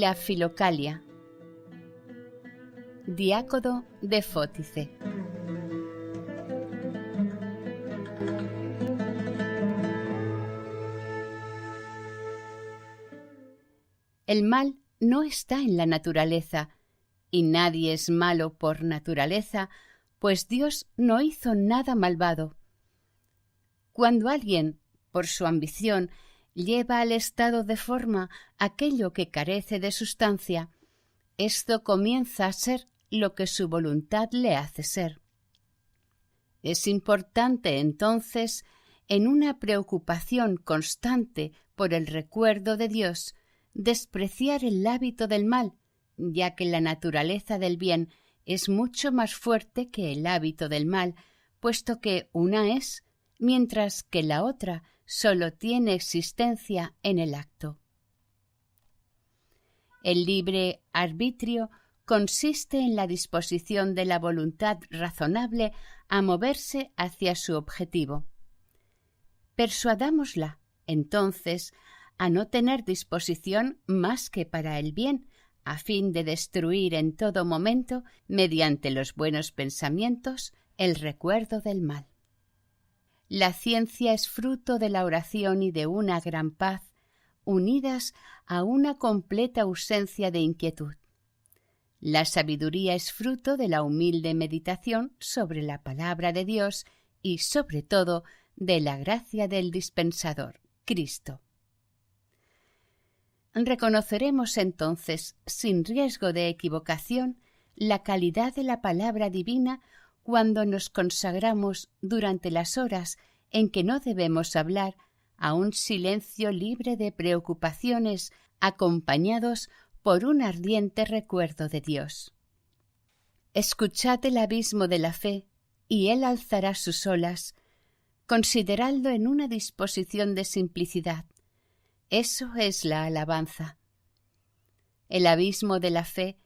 la Filocalia. Diácono de Fótice. El mal no está en la naturaleza, y nadie es malo por naturaleza, pues Dios no hizo nada malvado. Cuando alguien, por su ambición, lleva al estado de forma aquello que carece de sustancia, esto comienza a ser lo que su voluntad le hace ser. Es importante, entonces, en una preocupación constante por el recuerdo de Dios, despreciar el hábito del mal, ya que la naturaleza del bien es mucho más fuerte que el hábito del mal, puesto que una es, mientras que la otra sólo tiene existencia en el acto. El libre arbitrio consiste en la disposición de la voluntad razonable a moverse hacia su objetivo. Persuadámosla, entonces, a no tener disposición más que para el bien, a fin de destruir en todo momento, mediante los buenos pensamientos, el recuerdo del mal. La ciencia es fruto de la oración y de una gran paz, unidas a una completa ausencia de inquietud. La sabiduría es fruto de la humilde meditación sobre la palabra de Dios y, sobre todo, de la gracia del dispensador, Cristo. Reconoceremos entonces, sin riesgo de equivocación, la calidad de la palabra divina cuando nos consagramos durante las horas en que no debemos hablar a un silencio libre de preocupaciones, acompañados por un ardiente recuerdo de Dios. Escuchad el abismo de la fe, y Él alzará sus olas. Consideradlo en una disposición de simplicidad. Eso es la alabanza. El abismo de la fe,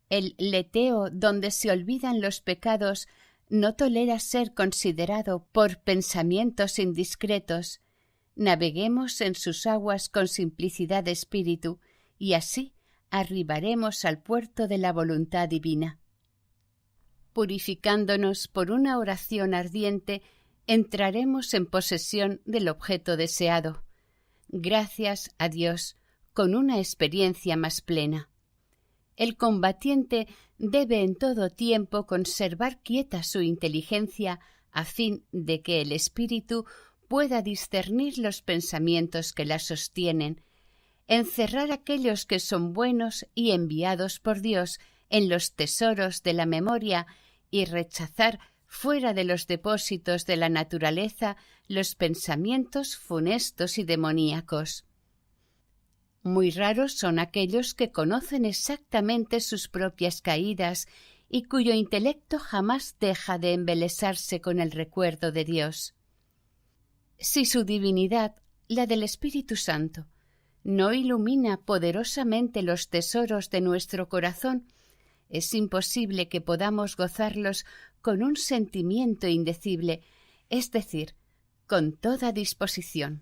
el leteo donde se olvidan los pecados, no tolera ser considerado por pensamientos indiscretos. Naveguemos en sus aguas con simplicidad de espíritu, y así arribaremos al puerto de la voluntad divina. Purificándonos por una oración ardiente, entraremos en posesión del objeto deseado. Gracias a Dios, con una experiencia más plena. El combatiente debe en todo tiempo conservar quieta su inteligencia a fin de que el espíritu pueda discernir los pensamientos que la sostienen, encerrar aquellos que son buenos y enviados por Dios en los tesoros de la memoria y rechazar fuera de los depósitos de la naturaleza los pensamientos funestos y demoníacos. Muy raros son aquellos que conocen exactamente sus propias caídas y cuyo intelecto jamás deja de embelesarse con el recuerdo de Dios. Si su divinidad, la del Espíritu Santo, no ilumina poderosamente los tesoros de nuestro corazón, es imposible que podamos gozarlos con un sentimiento indecible, es decir, con toda disposición.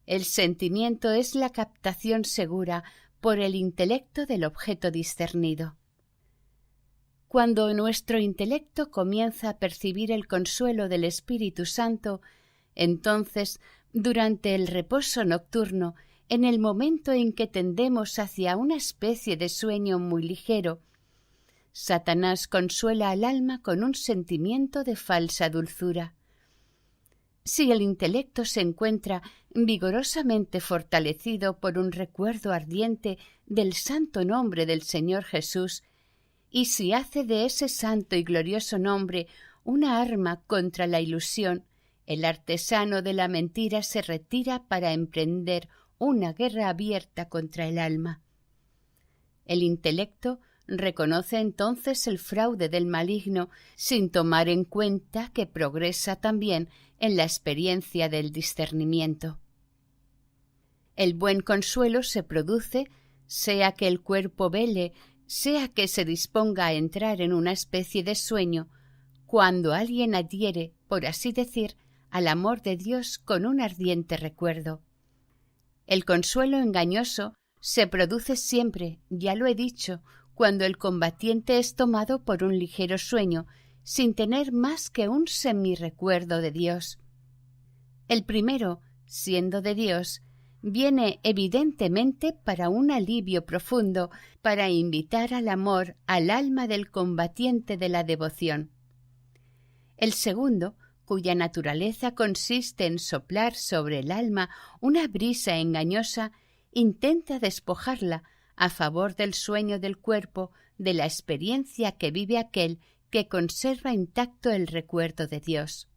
El sentimiento es la captación segura por el intelecto del objeto discernido. Cuando nuestro intelecto comienza a percibir el consuelo del Espíritu Santo, entonces, durante el reposo nocturno, en el momento en que tendemos hacia una especie de sueño muy ligero, Satanás consuela al alma con un sentimiento de falsa dulzura. Si el intelecto se encuentra vigorosamente fortalecido por un recuerdo ardiente del santo nombre del Señor Jesús, y si hace de ese santo y glorioso nombre una arma contra la ilusión, el artesano de la mentira se retira para emprender una guerra abierta contra el alma. El intelecto reconoce entonces el fraude del maligno sin tomar en cuenta que progresa también en la experiencia del discernimiento. El buen consuelo se produce, sea que el cuerpo vele, sea que se disponga a entrar en una especie de sueño, cuando alguien adhiere, por así decir, al amor de Dios con un ardiente recuerdo. El consuelo engañoso se produce siempre, ya lo he dicho, cuando el combatiente es tomado por un ligero sueño, sin tener más que un semirrecuerdo de Dios. El primero, siendo de Dios, viene evidentemente para un alivio profundo, para invitar al amor al alma del combatiente de la devoción. El segundo, cuya naturaleza consiste en soplar sobre el alma una brisa engañosa, intenta despojarla a favor del sueño del cuerpo de la experiencia que vive aquel que conserva intacto el recuerdo de Dios.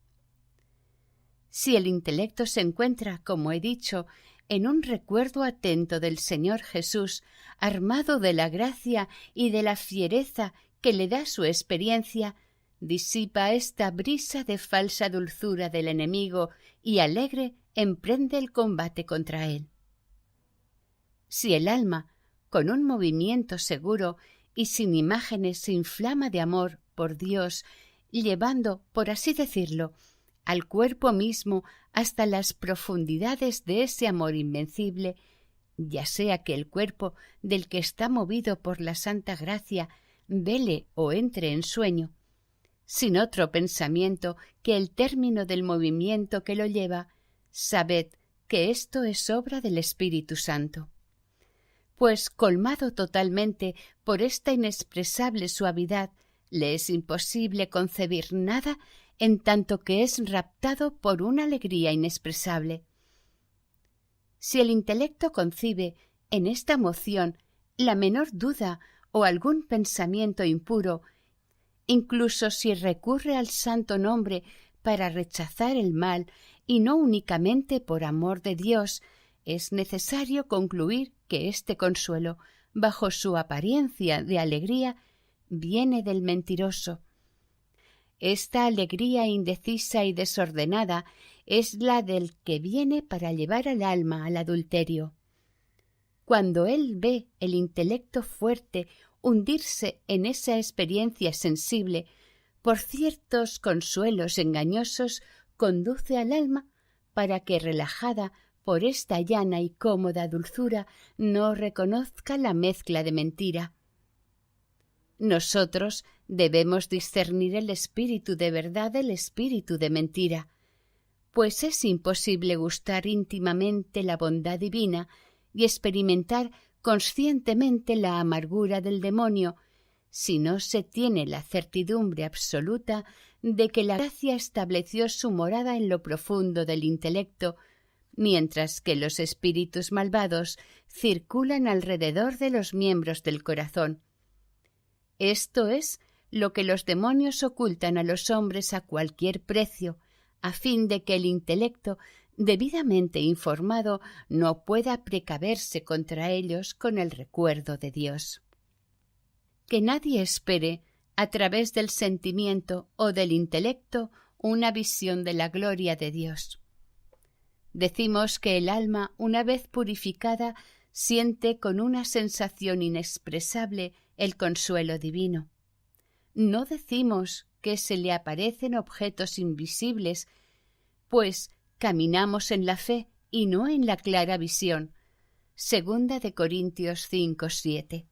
Si el intelecto se encuentra, como he dicho, en un recuerdo atento del Señor Jesús, armado de la gracia y de la fiereza que le da su experiencia, disipa esta brisa de falsa dulzura del enemigo y alegre emprende el combate contra él. Si el alma, con un movimiento seguro y sin imágenes, se inflama de amor por Dios, llevando, por así decirlo, al cuerpo mismo hasta las profundidades de ese amor invencible, ya sea que el cuerpo del que está movido por la santa gracia vele o entre en sueño, sin otro pensamiento que el término del movimiento que lo lleva, sabed que esto es obra del Espíritu Santo. Pues colmado totalmente por esta inexpresable suavidad, le es imposible concebir nada en tanto que es raptado por una alegría inexpresable. Si el intelecto concibe en esta moción la menor duda o algún pensamiento impuro, incluso si recurre al santo nombre para rechazar el mal y no únicamente por amor de Dios, es necesario concluir que este consuelo, bajo su apariencia de alegría, viene del mentiroso. Esta alegría indecisa y desordenada es la del que viene para llevar al alma al adulterio. Cuando él ve el intelecto fuerte hundirse en esa experiencia sensible, por ciertos consuelos engañosos conduce al alma para que, relajada por esta llana y cómoda dulzura, no reconozca la mezcla de mentira. Nosotros debemos discernir el espíritu de verdad del espíritu de mentira, pues es imposible gustar íntimamente la bondad divina y experimentar conscientemente la amargura del demonio si no se tiene la certidumbre absoluta de que la gracia estableció su morada en lo profundo del intelecto, mientras que los espíritus malvados circulan alrededor de los miembros del corazón. Esto es lo que los demonios ocultan a los hombres a cualquier precio, a fin de que el intelecto, debidamente informado, no pueda precaverse contra ellos con el recuerdo de Dios. Que nadie espere, a través del sentimiento o del intelecto, una visión de la gloria de Dios. Decimos que el alma, una vez purificada, siente con una sensación inexpresable el consuelo divino. No decimos que se le aparecen objetos invisibles, pues caminamos en la fe y no en la clara visión. 2 Corintios 5:7.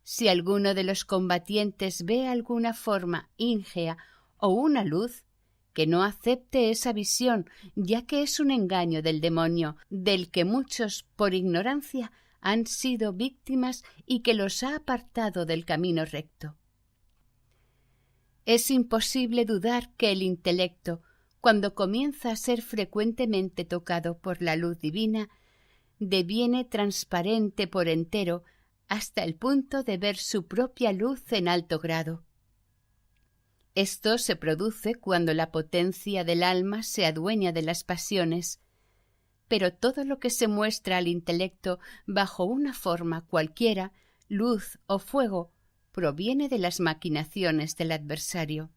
Si alguno de los combatientes ve alguna forma íngea o una luz, que no acepte esa visión, ya que es un engaño del demonio, del que muchos, por ignorancia, han sido víctimas y que los ha apartado del camino recto. Es imposible dudar que el intelecto, cuando comienza a ser frecuentemente tocado por la luz divina, deviene transparente por entero hasta el punto de ver su propia luz en alto grado. Esto se produce cuando la potencia del alma se adueña de las pasiones, pero todo lo que se muestra al intelecto bajo una forma cualquiera, luz o fuego, proviene de las maquinaciones del adversario.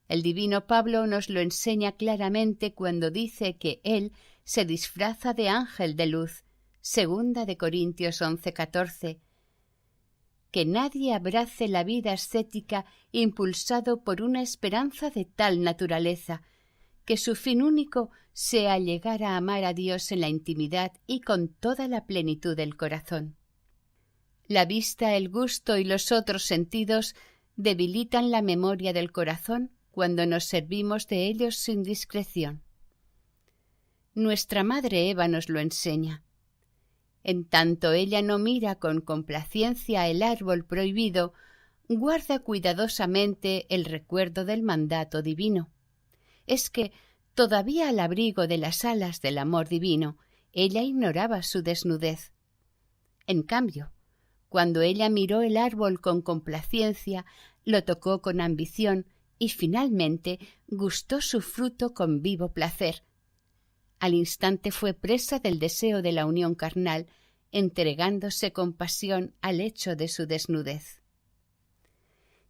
El divino Pablo nos lo enseña claramente cuando dice que él se disfraza de ángel de luz, 2 Corintios 11:14, que nadie abrace la vida ascética impulsado por una esperanza de tal naturaleza, que su fin único sea llegar a amar a Dios en la intimidad y con toda la plenitud del corazón. La vista, el gusto y los otros sentidos debilitan la memoria del corazón cuando nos servimos de ellos sin discreción. Nuestra madre Eva nos lo enseña. En tanto ella no mira con complacencia el árbol prohibido, guarda cuidadosamente el recuerdo del mandato divino. Es que, todavía al abrigo de las alas del amor divino, ella ignoraba su desnudez. En cambio, cuando ella miró el árbol con complacencia, lo tocó con ambición y finalmente gustó su fruto con vivo placer. Al instante fue presa del deseo de la unión carnal, entregándose con pasión al hecho de su desnudez.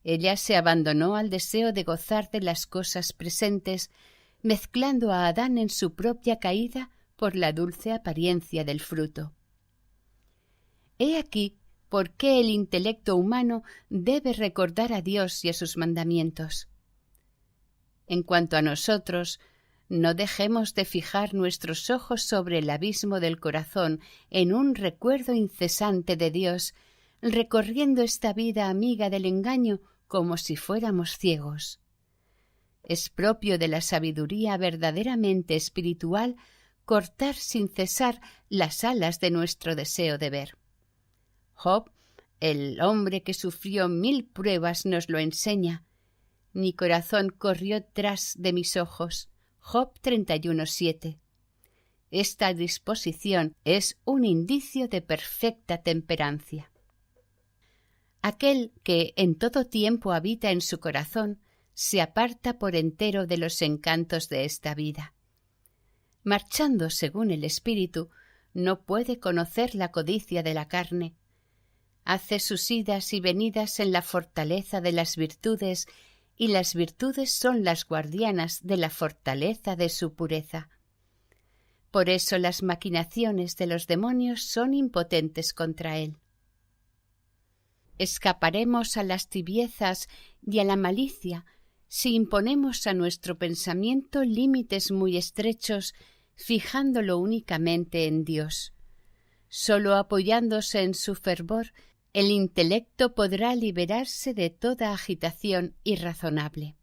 Ella se abandonó al deseo de gozar de las cosas presentes, mezclando a Adán en su propia caída por la dulce apariencia del fruto. He aquí por qué el intelecto humano debe recordar a Dios y a sus mandamientos. En cuanto a nosotros, no dejemos de fijar nuestros ojos sobre el abismo del corazón en un recuerdo incesante de Dios, recorriendo esta vida amiga del engaño como si fuéramos ciegos. Es propio de la sabiduría verdaderamente espiritual cortar sin cesar las alas de nuestro deseo de ver. Job, el hombre que sufrió 1000 pruebas, nos lo enseña. Mi corazón corrió tras de mis ojos. Job 31:7. Esta disposición es un indicio de perfecta temperancia. Aquel que en todo tiempo habita en su corazón se aparta por entero de los encantos de esta vida. Marchando según el espíritu, no puede conocer la codicia de la carne. Hace sus idas y venidas en la fortaleza de las virtudes, y las virtudes son las guardianas de la fortaleza de su pureza. Por eso las maquinaciones de los demonios son impotentes contra él. Escaparemos a las tibiezas y a la malicia si imponemos a nuestro pensamiento límites muy estrechos, fijándolo únicamente en Dios. Sólo apoyándose en su fervor, el intelecto podrá liberarse de toda agitación irrazonable.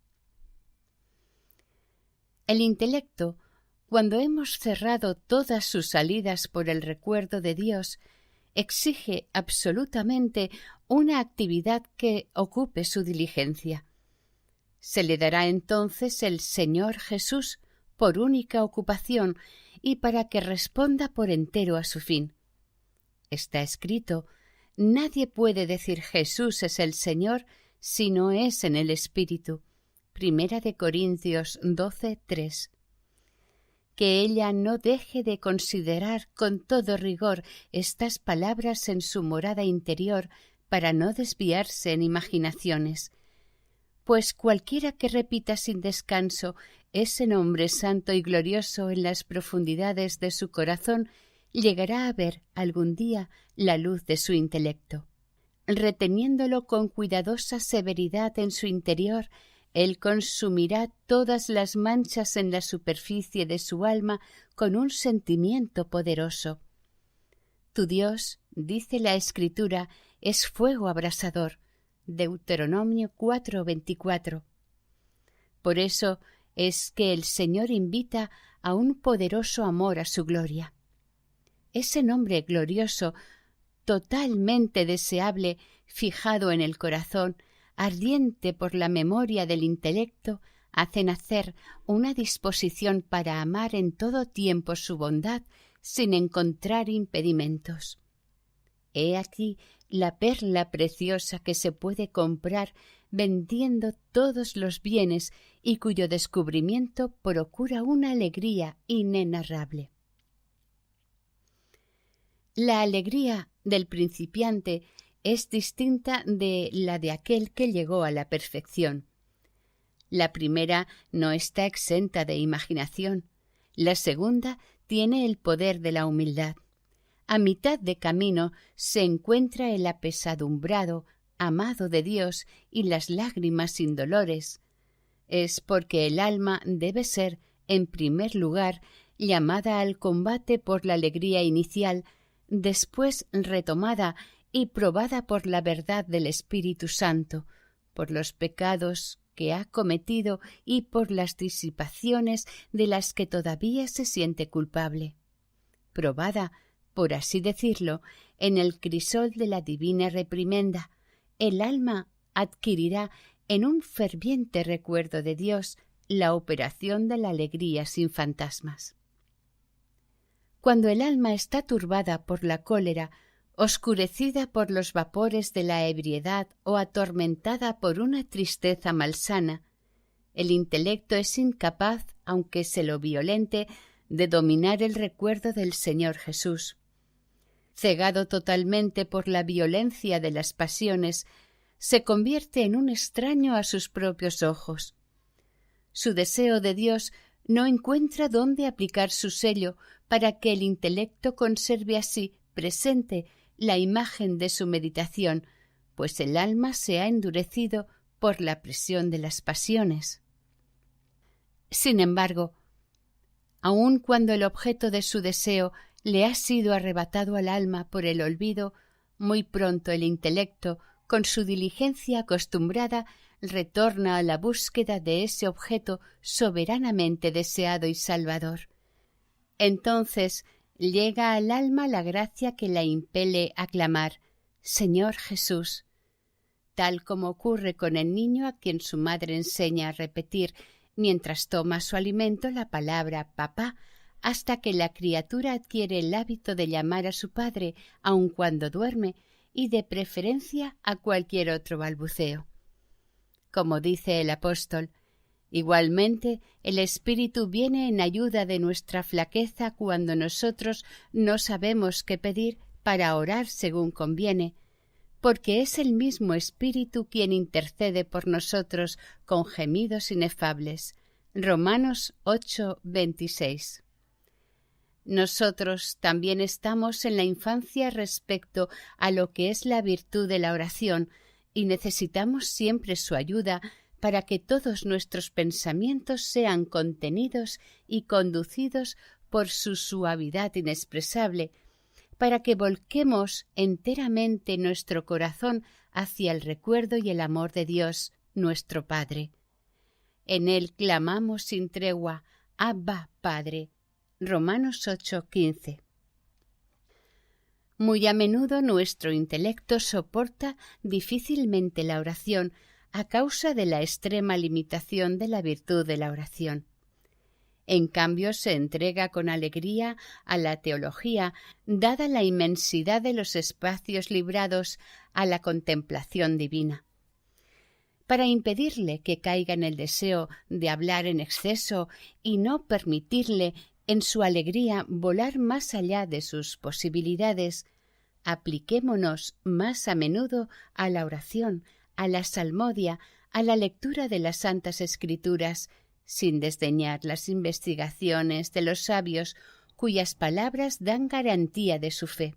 El intelecto, cuando hemos cerrado todas sus salidas por el recuerdo de Dios, exige absolutamente una actividad que ocupe su diligencia. Se le dará entonces el Señor Jesús por única ocupación y para que responda por entero a su fin. Está escrito: nadie puede decir Jesús es el Señor si no es en el Espíritu. 1 Corintios 12:3. Que ella no deje de considerar con todo rigor estas palabras en su morada interior para no desviarse en imaginaciones, pues cualquiera que repita sin descanso ese nombre santo y glorioso en las profundidades de su corazón llegará a ver algún día la luz de su intelecto. Reteniéndolo con cuidadosa severidad en su interior, él consumirá todas las manchas en la superficie de su alma con un sentimiento poderoso. Tu Dios, dice la Escritura, es fuego abrasador. Deuteronomio 4:24. Por eso es que el Señor invita a un poderoso amor a su gloria. Ese nombre glorioso, totalmente deseable, fijado en el corazón, ardiente por la memoria del intelecto, hace nacer una disposición para amar en todo tiempo su bondad sin encontrar impedimentos. He aquí la perla preciosa que se puede comprar vendiendo todos los bienes y cuyo descubrimiento procura una alegría inenarrable. La alegría del principiante es distinta de la de aquel que llegó a la perfección. La primera no está exenta de imaginación, la segunda tiene el poder de la humildad. A mitad de camino se encuentra el apesadumbrado, amado de Dios y las lágrimas indolores. Es porque el alma debe ser en primer lugar, llamada al combate por la alegría inicial, después retomada y probada por la verdad del Espíritu Santo, por los pecados que ha cometido y por las disipaciones de las que todavía se siente culpable. Probada, por así decirlo, en el crisol de la divina reprimenda, el alma adquirirá en un ferviente recuerdo de Dios la operación de la alegría sin fantasmas. Cuando el alma está turbada por la cólera, oscurecida por los vapores de la ebriedad o atormentada por una tristeza malsana, el intelecto es incapaz, aunque se lo violente, de dominar el recuerdo del Señor Jesús. Cegado totalmente por la violencia de las pasiones, se convierte en un extraño a sus propios ojos. Su deseo de Dios no encuentra dónde aplicar su sello para que el intelecto conserve así presente la imagen de su meditación, pues el alma se ha endurecido por la presión de las pasiones. Sin embargo, aun cuando el objeto de su deseo le ha sido arrebatado al alma por el olvido, muy pronto el intelecto, con su diligencia acostumbrada, retorna a la búsqueda de ese objeto soberanamente deseado y salvador. Entonces llega al alma la gracia que la impele a clamar «Señor Jesús», tal como ocurre con el niño a quien su madre enseña a repetir, mientras toma su alimento, la palabra «papá», hasta que la criatura adquiere el hábito de llamar a su padre aun cuando duerme y de preferencia a cualquier otro balbuceo. Como dice el apóstol, igualmente el Espíritu viene en ayuda de nuestra flaqueza cuando nosotros no sabemos qué pedir para orar según conviene, porque es el mismo Espíritu quien intercede por nosotros con gemidos inefables. Romanos 8:26. Nosotros también estamos en la infancia respecto a lo que es la virtud de la oración y necesitamos siempre su ayuda para que todos nuestros pensamientos sean contenidos y conducidos por su suavidad inexpresable, para que volquemos enteramente nuestro corazón hacia el recuerdo y el amor de Dios, nuestro Padre. En él clamamos sin tregua, Abba, Padre. Romanos 8:15. Muy a menudo nuestro intelecto soporta difícilmente la oración a causa de la extrema limitación de la virtud de la oración. En cambio, se entrega con alegría a la teología, dada la inmensidad de los espacios librados a la contemplación divina. Para impedirle que caiga en el deseo de hablar en exceso y no permitirle en su alegría volar más allá de sus posibilidades, apliquémonos más a menudo a la oración, a la salmodia, a la lectura de las Santas Escrituras, sin desdeñar las investigaciones de los sabios cuyas palabras dan garantía de su fe.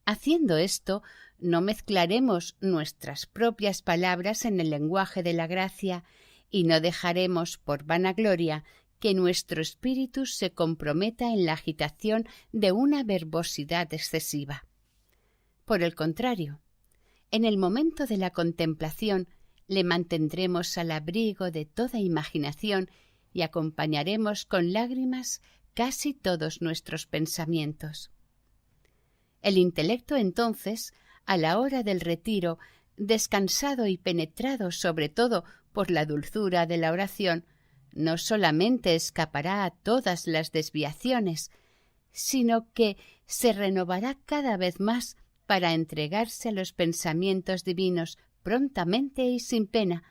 Haciendo esto, no mezclaremos nuestras propias palabras en el lenguaje de la gracia y no dejaremos por vanagloria que nuestro espíritu se comprometa en la agitación de una verbosidad excesiva. Por el contrario, en el momento de la contemplación le mantendremos al abrigo de toda imaginación y acompañaremos con lágrimas casi todos nuestros pensamientos. El intelecto entonces, a la hora del retiro, descansado y penetrado sobre todo por la dulzura de la oración, no solamente escapará a todas las desviaciones, sino que se renovará cada vez más para entregarse a los pensamientos divinos prontamente y sin pena,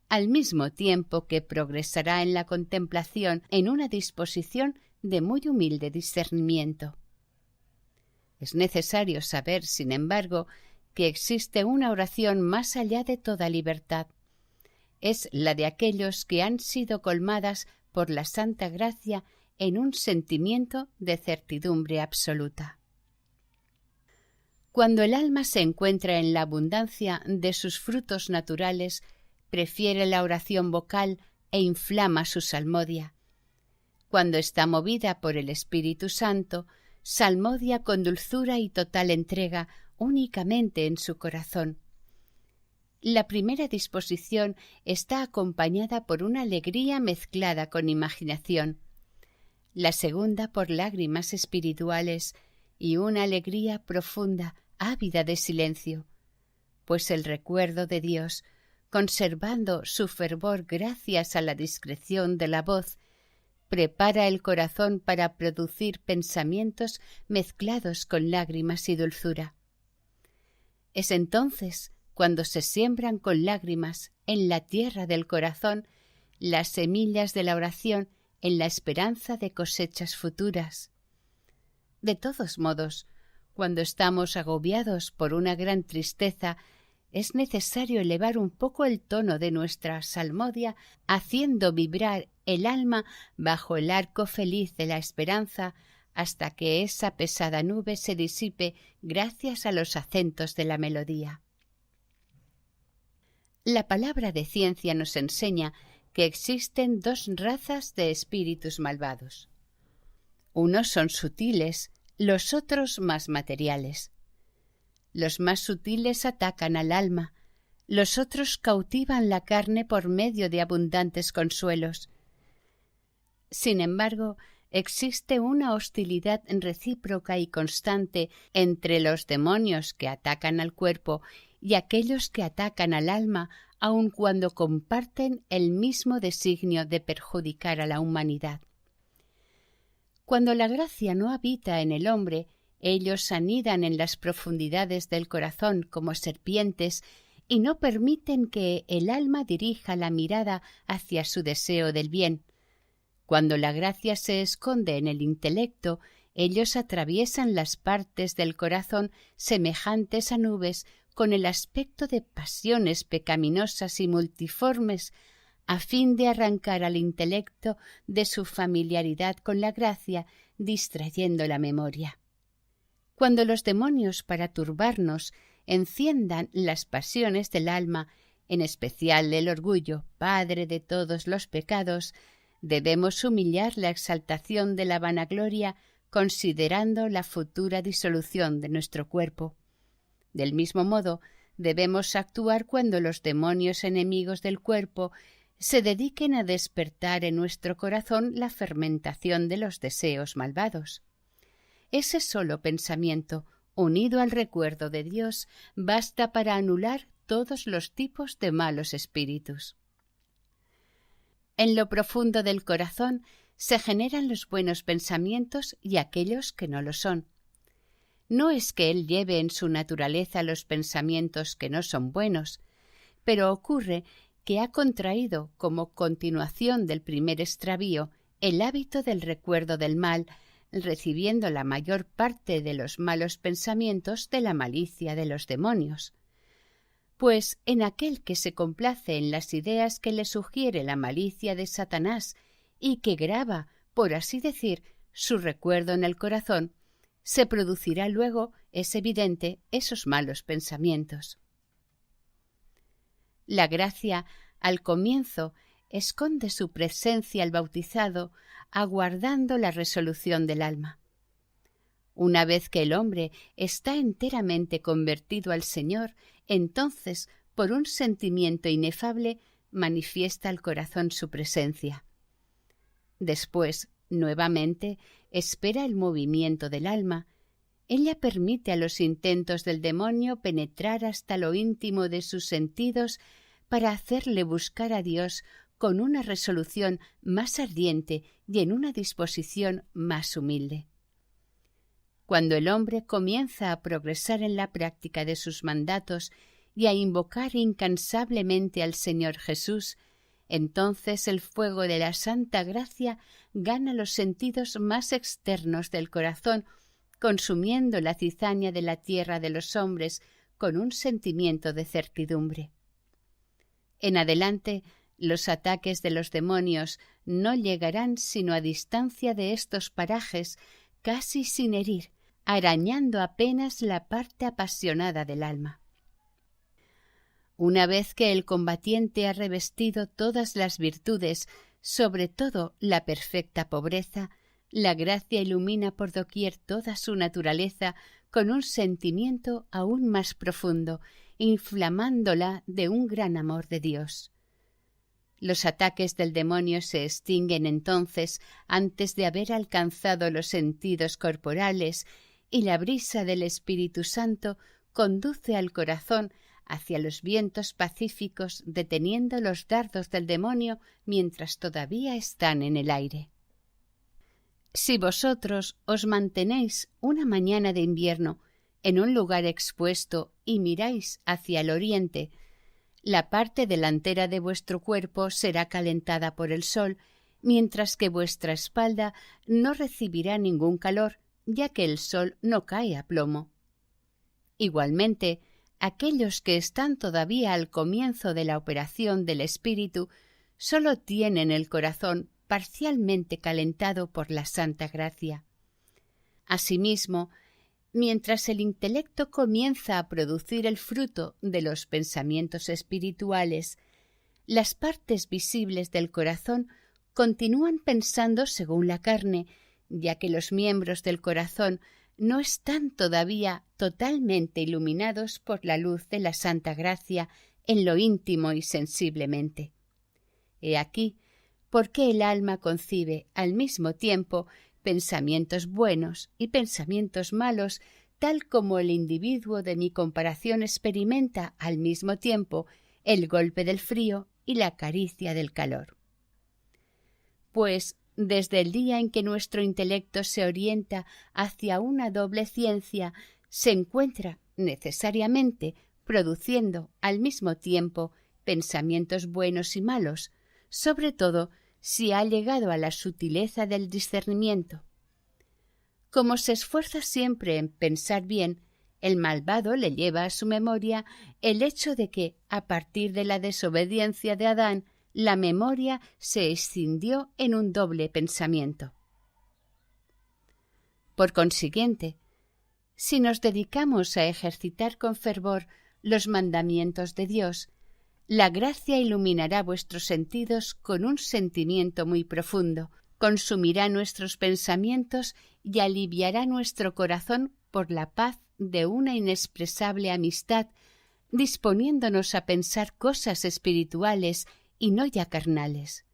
al mismo tiempo que progresará en la contemplación en una disposición de muy humilde discernimiento. Es necesario saber, sin embargo, que existe una oración más allá de toda libertad. Es la de aquellos que han sido colmadas por la santa gracia en un sentimiento de certidumbre absoluta. Cuando el alma se encuentra en la abundancia de sus frutos naturales, prefiere la oración vocal e inflama su salmodia. Cuando está movida por el Espíritu Santo, salmodia con dulzura y total entrega únicamente en su corazón. La primera disposición está acompañada por una alegría mezclada con imaginación, la segunda por lágrimas espirituales y una alegría profunda, ávida de silencio, pues el recuerdo de Dios, conservando su fervor gracias a la discreción de la voz, prepara el corazón para producir pensamientos mezclados con lágrimas y dulzura. Es entonces cuando se siembran con lágrimas en la tierra del corazón las semillas de la oración en la esperanza de cosechas futuras. De todos modos, cuando estamos agobiados por una gran tristeza, es necesario elevar un poco el tono de nuestra salmodia, haciendo vibrar el alma bajo el arco feliz de la esperanza hasta que esa pesada nube se disipe gracias a los acentos de la melodía. La palabra de ciencia nos enseña que existen dos razas de espíritus malvados. Unos son sutiles, los otros más materiales. Los más sutiles atacan al alma, los otros cautivan la carne por medio de abundantes consuelos. Sin embargo, existe una hostilidad recíproca y constante entre los demonios que atacan al cuerpo y aquellos que atacan al alma, aun cuando comparten el mismo designio de perjudicar a la humanidad. Cuando la gracia no habita en el hombre, ellos anidan en las profundidades del corazón como serpientes y no permiten que el alma dirija la mirada hacia su deseo del bien. Cuando la gracia se esconde en el intelecto, ellos atraviesan las partes del corazón semejantes a nubes con el aspecto de pasiones pecaminosas y multiformes, a fin de arrancar al intelecto de su familiaridad con la gracia, distrayendo la memoria. Cuando los demonios, para turbarnos, enciendan las pasiones del alma, en especial el orgullo, padre de todos los pecados, debemos humillar la exaltación de la vanagloria considerando la futura disolución de nuestro cuerpo. Del mismo modo, debemos actuar cuando los demonios enemigos del cuerpo se dediquen a despertar en nuestro corazón la fermentación de los deseos malvados. Ese solo pensamiento, unido al recuerdo de Dios, basta para anular todos los tipos de malos espíritus. En lo profundo del corazón se generan los buenos pensamientos y aquellos que no lo son. No es que él lleve en su naturaleza los pensamientos que no son buenos, pero ocurre que ha contraído como continuación del primer extravío el hábito del recuerdo del mal, recibiendo la mayor parte de los malos pensamientos de la malicia de los demonios. Pues en aquel que se complace en las ideas que le sugiere la malicia de Satanás y que graba, por así decir, su recuerdo en el corazón, se producirá luego, es evidente, esos malos pensamientos. La gracia, al comienzo, esconde su presencia al bautizado, aguardando la resolución del alma. Una vez que el hombre está enteramente convertido al Señor, entonces, por un sentimiento inefable, manifiesta al corazón su presencia. Después, nuevamente, espera el movimiento del alma. Ella permite a los intentos del demonio penetrar hasta lo íntimo de sus sentidos para hacerle buscar a Dios con una resolución más ardiente y en una disposición más humilde. Cuando el hombre comienza a progresar en la práctica de sus mandatos y a invocar incansablemente al Señor Jesús, entonces el fuego de la santa gracia gana los sentidos más externos del corazón, consumiendo la cizaña de la tierra de los hombres con un sentimiento de certidumbre. En adelante, los ataques de los demonios no llegarán sino a distancia de estos parajes, casi sin herir, arañando apenas la parte apasionada del alma. Una vez que el combatiente ha revestido todas las virtudes, sobre todo la perfecta pobreza, la gracia ilumina por doquier toda su naturaleza con un sentimiento aún más profundo, inflamándola de un gran amor de Dios. Los ataques del demonio se extinguen entonces antes de haber alcanzado los sentidos corporales, y la brisa del Espíritu Santo conduce al corazón hacia los vientos pacíficos, deteniendo los dardos del demonio mientras todavía están en el aire. Si vosotros os mantenéis una mañana de invierno en un lugar expuesto y miráis hacia el oriente, la parte delantera de vuestro cuerpo será calentada por el sol, mientras que vuestra espalda no recibirá ningún calor, ya que el sol no cae a plomo. Igualmente, aquellos que están todavía al comienzo de la operación del espíritu sólo tienen el corazón parcialmente calentado por la santa gracia. Asimismo, mientras el intelecto comienza a producir el fruto de los pensamientos espirituales, las partes visibles del corazón continúan pensando según la carne, ya que los miembros del corazón no están todavía totalmente iluminados por la luz de la santa gracia en lo íntimo y sensiblemente. He aquí por qué el alma concibe al mismo tiempo pensamientos buenos y pensamientos malos, tal como el individuo de mi comparación experimenta al mismo tiempo el golpe del frío y la caricia del calor. Pues desde el día en que nuestro intelecto se orienta hacia una doble ciencia, se encuentra necesariamente produciendo al mismo tiempo pensamientos buenos y malos, sobre todo si ha llegado a la sutileza del discernimiento. Como se esfuerza siempre en pensar bien, el malvado le lleva a su memoria el hecho de que, a partir de la desobediencia de Adán, la memoria se escindió en un doble pensamiento. Por consiguiente, si nos dedicamos a ejercitar con fervor los mandamientos de Dios, la gracia iluminará vuestros sentidos con un sentimiento muy profundo, consumirá nuestros pensamientos y aliviará nuestro corazón por la paz de una inexpresable amistad, disponiéndonos a pensar cosas espirituales y no ya carnales.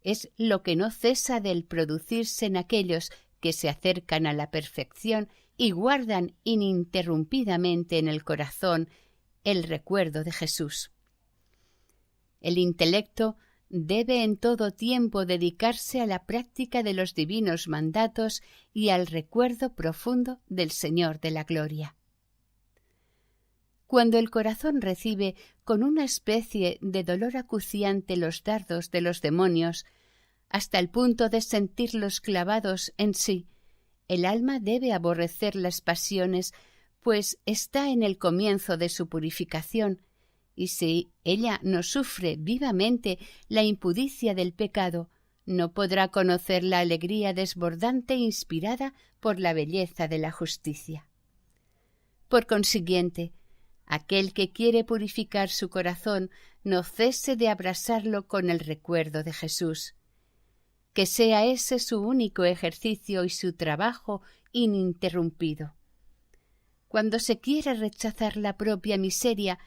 Es lo que no cesa del producirse en aquellos que se acercan a la perfección y guardan ininterrumpidamente en el corazón el recuerdo de Jesús. El intelecto debe en todo tiempo dedicarse a la práctica de los divinos mandatos y al recuerdo profundo del Señor de la Gloria. Cuando el corazón recibe con una especie de dolor acuciante los dardos de los demonios, hasta el punto de sentirlos clavados en sí, el alma debe aborrecer las pasiones, pues está en el comienzo de su purificación, y si ella no sufre vivamente la impudicia del pecado, no podrá conocer la alegría desbordante inspirada por la belleza de la justicia. Por consiguiente, aquel que quiere purificar su corazón no cese de abrasarlo con el recuerdo de Jesús. Que sea ese su único ejercicio y su trabajo ininterrumpido. Cuando se quiere rechazar la propia miseria,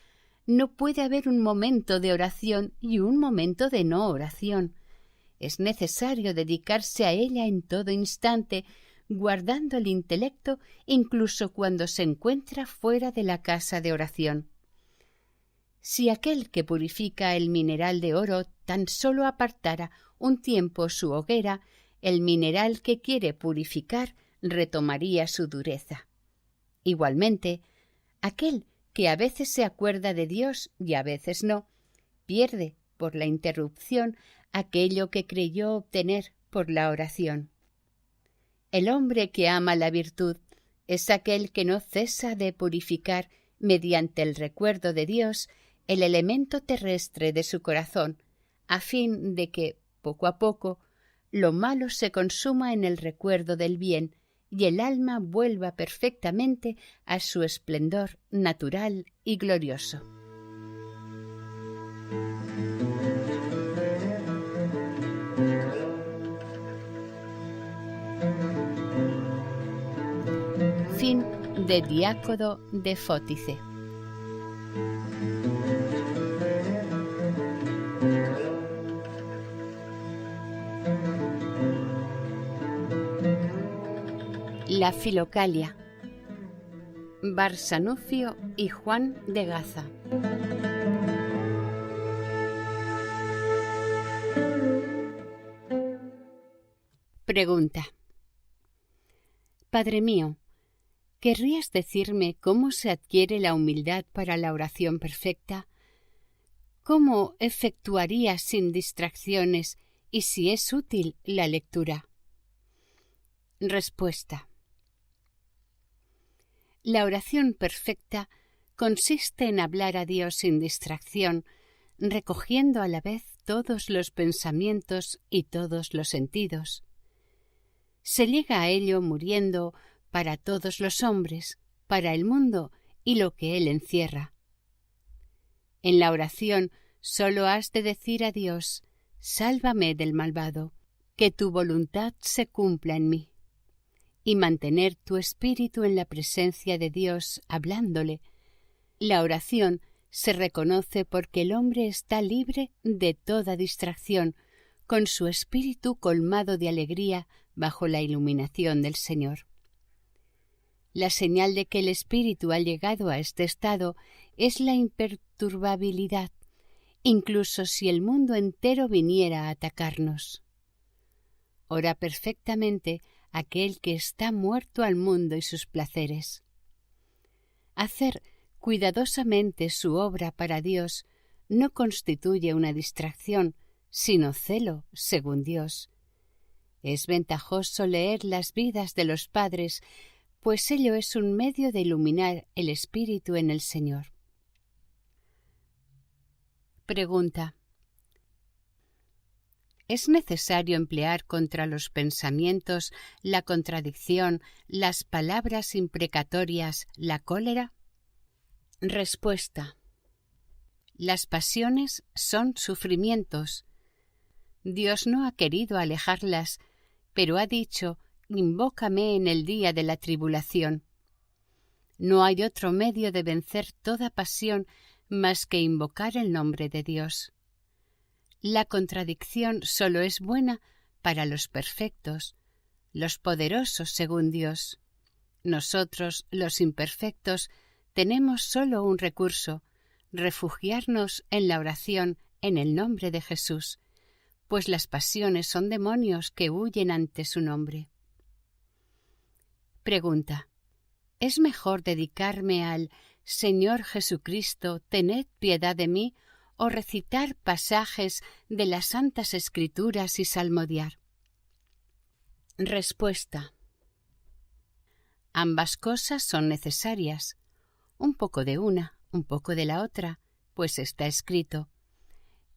no puede haber un momento de oración y un momento de no oración. Es necesario dedicarse a ella en todo instante, guardando el intelecto incluso cuando se encuentra fuera de la casa de oración. Si aquel que purifica el mineral de oro tan solo apartara un tiempo su hoguera, el mineral que quiere purificar retomaría su dureza. Igualmente, aquel que a veces se acuerda de Dios y a veces no, pierde por la interrupción aquello que creyó obtener por la oración. El hombre que ama la virtud es aquel que no cesa de purificar, mediante el recuerdo de Dios, el elemento terrestre de su corazón, a fin de que, poco a poco, lo malo se consuma en el recuerdo del bien y el alma vuelva perfectamente a su esplendor natural y glorioso. de Diácono de Fótice. La Filocalia. Barsanufio y Juan de Gaza. Pregunta. Padre mío, ¿querrías decirme cómo se adquiere la humildad para la oración perfecta? ¿Cómo efectuaría sin distracciones y si es útil la lectura? Respuesta. La oración perfecta consiste en hablar a Dios sin distracción, recogiendo a la vez todos los pensamientos y todos los sentidos. Se llega a ello muriendo para todos los hombres, para el mundo y lo que él encierra. En la oración sólo has de decir a Dios: sálvame del malvado, que tu voluntad se cumpla en mí, y mantener tu espíritu en la presencia de Dios hablándole. La oración se reconoce porque el hombre está libre de toda distracción, con su espíritu colmado de alegría bajo la iluminación del Señor. La señal de que el espíritu ha llegado a este estado es la imperturbabilidad, incluso si el mundo entero viniera a atacarnos. Ora perfectamente aquel que está muerto al mundo y sus placeres. Hacer cuidadosamente su obra para Dios no constituye una distracción, sino celo según Dios. Es ventajoso leer las vidas de los padres, pues ello es un medio de iluminar el espíritu en el Señor. Pregunta. ¿Es necesario emplear contra los pensamientos, la contradicción, las palabras imprecatorias, la cólera? Respuesta. Las pasiones son sufrimientos. Dios no ha querido alejarlas, pero ha dicho: invócame en el día de la tribulación. No hay otro medio de vencer toda pasión más que invocar el nombre de Dios. La contradicción sólo es buena para los perfectos, los poderosos según Dios. Nosotros, los imperfectos, tenemos sólo un recurso: refugiarnos en la oración en el nombre de Jesús, pues las pasiones son demonios que huyen ante su nombre. Pregunta. ¿Es mejor dedicarme al Señor Jesucristo, tened piedad de mí, o recitar pasajes de las Santas Escrituras y salmodiar? Respuesta. Ambas cosas son necesarias, un poco de una, un poco de la otra, pues está escrito: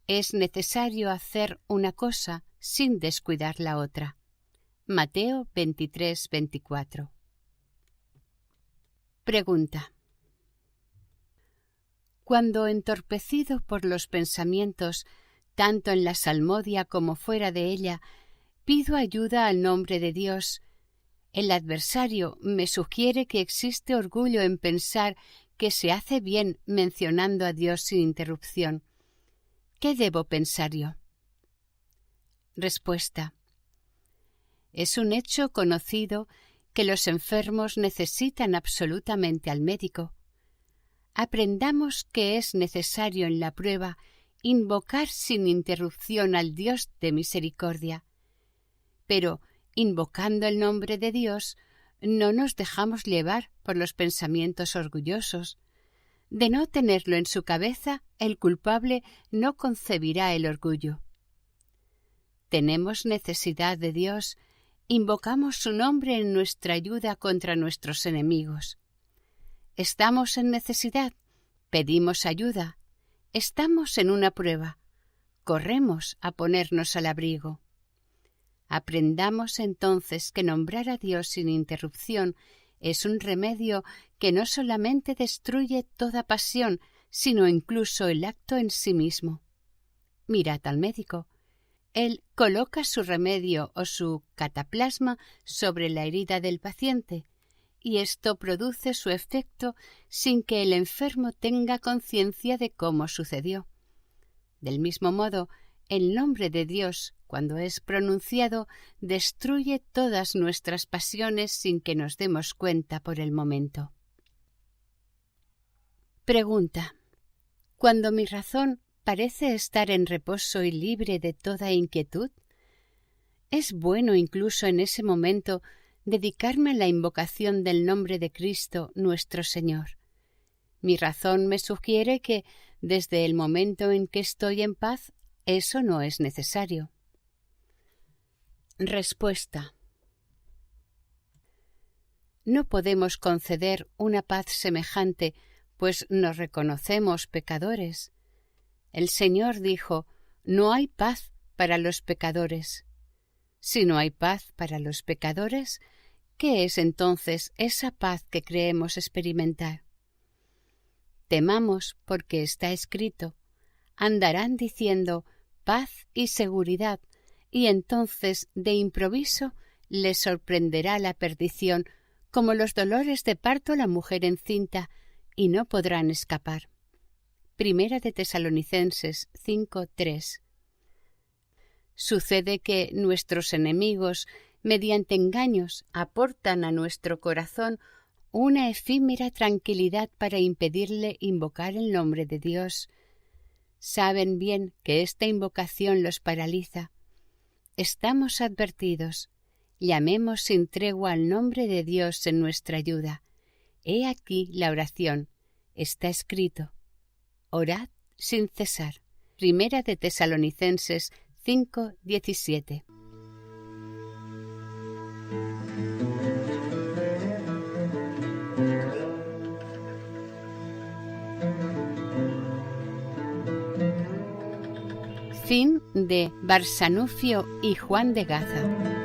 es necesario hacer una cosa sin descuidar la otra. Mateo 23-24. Pregunta. Cuando entorpecido por los pensamientos, tanto en la salmodia como fuera de ella, pido ayuda al nombre de Dios, el adversario me sugiere que existe orgullo en pensar que se hace bien mencionando a Dios sin interrupción. ¿Qué debo pensar yo? Respuesta. Es un hecho conocido que los enfermos necesitan absolutamente al médico. Aprendamos que es necesario en la prueba invocar sin interrupción al Dios de misericordia. Pero, invocando el nombre de Dios, no nos dejamos llevar por los pensamientos orgullosos. De no tenerlo en su cabeza, el culpable no concebirá el orgullo. Tenemos necesidad de Dios, invocamos su nombre en nuestra ayuda contra nuestros enemigos. Estamos en necesidad, pedimos ayuda. Estamos en una prueba, corremos a ponernos al abrigo. Aprendamos entonces que nombrar a Dios sin interrupción es un remedio que no solamente destruye toda pasión, sino incluso el acto en sí mismo. Mirad al médico. Él coloca su remedio o su cataplasma sobre la herida del paciente y esto produce su efecto sin que el enfermo tenga conciencia de cómo sucedió. Del mismo modo, el nombre de Dios, cuando es pronunciado, destruye todas nuestras pasiones sin que nos demos cuenta por el momento. Pregunta: ¿cuando mi razón parece estar en reposo y libre de toda inquietud, es bueno incluso en ese momento dedicarme a la invocación del nombre de Cristo nuestro Señor? Mi razón me sugiere que, desde el momento en que estoy en paz, eso no es necesario. Respuesta: no podemos conceder una paz semejante, pues nos reconocemos pecadores. El Señor dijo: no hay paz para los pecadores. Si no hay paz para los pecadores, ¿qué es entonces esa paz que creemos experimentar? Temamos porque está escrito: andarán diciendo paz y seguridad, y entonces de improviso les sorprenderá la perdición, como los dolores de parto a la mujer encinta, y no podrán escapar. Primera de Tesalonicenses 5:3. Sucede que nuestros enemigos, mediante engaños, aportan a nuestro corazón una efímera tranquilidad para impedirle invocar el nombre de Dios. Saben bien que esta invocación los paraliza. Estamos advertidos. Llamemos sin tregua al nombre de Dios en nuestra ayuda. He aquí la oración. Está escrito: orad sin cesar. Primera de Tesalonicenses 5:17. Fin de Barsanufio y Juan de Gaza.